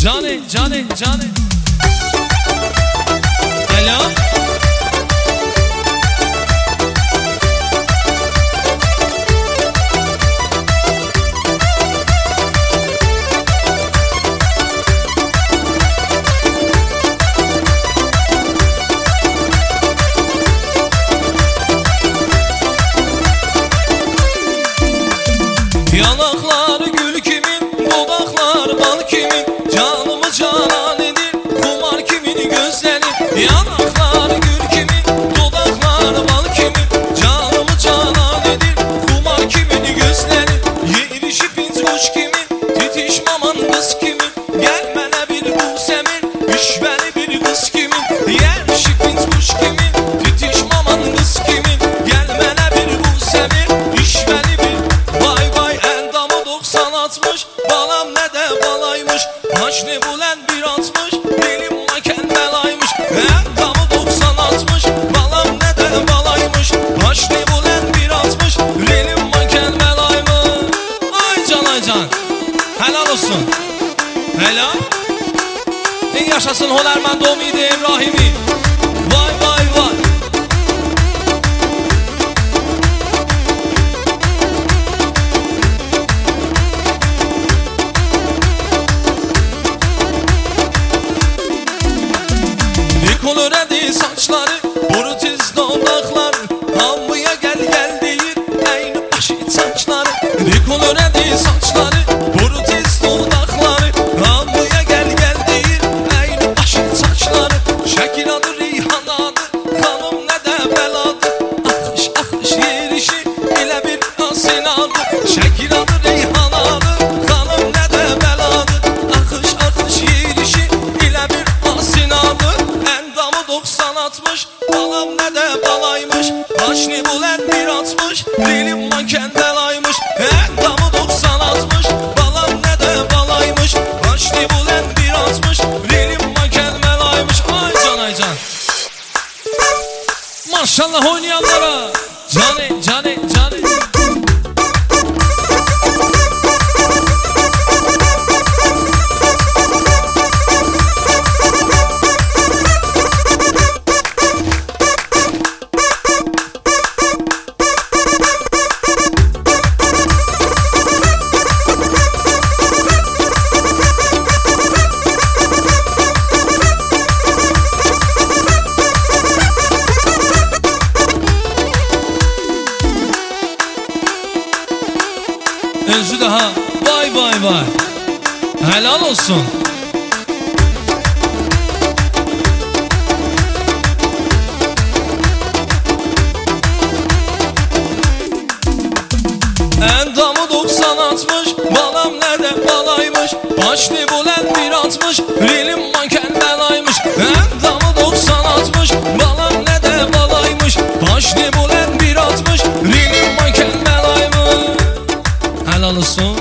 Cane, cane, cane. Alo. Yanaklar gül kimin, dudaklar bal kimin, canımı canan edir, kumar kimin gözleri. Yanaklar gül kimin, dudaklar bal kimin, canımı canan edir, kumar kimin gözleri. Yerişi pinç kuş kimin, titişmaman kız kimin, gelmene bir bu semin, işveli bir kız kimin. Yerişi pinç kuş kimin, titişmaman kız kimin, gelmene bir bu semin, işveli bir. Vay vay endamı 90-60, balam ne de balaymış, maşni bulen 1.60, benim maken belaymış. Endamı 90-60, balam ne de balaymış, maşni bulen 1.60, benim maken belaymış. Ay can ay can, helal olsun. Helal. En yaşasın Holermend Umidi İbrahimi. Vay vay vay. Koloredi saçları, brutiz dudakları, hamıya gel gel deyir, eyni başı saçları. Koloredi saçları, brutiz dudakları, hamıya gel gel deyir, eyni başı saçları. Şekil adı Rihan adı, hanım ne de beladı, akış akış yerişi ile bir asin adı. Şekil adı Rihan adı, hanım ne de beladı, akış akış yerişi ile bir asin adı. 90-60, balam ne de balaymış, maşni bulen 1.60, dilim maken belaymış. Endamı 90-60, balam ne de balaymış, maşni bulen 1.60, dilim maken belaymış. Ay can ay can. Maşallah oynayanlara. Cane cane cane. Özü daha vay vay vay. Helal olsun. Endamı 90-60, balam nerede balaymış, başlı bulen 1.60, rilim maken belaymış. Endamı 90-60, balam ne de balaymış, başlı bulen 1.60, rilim maken belaymış. Helal olsun.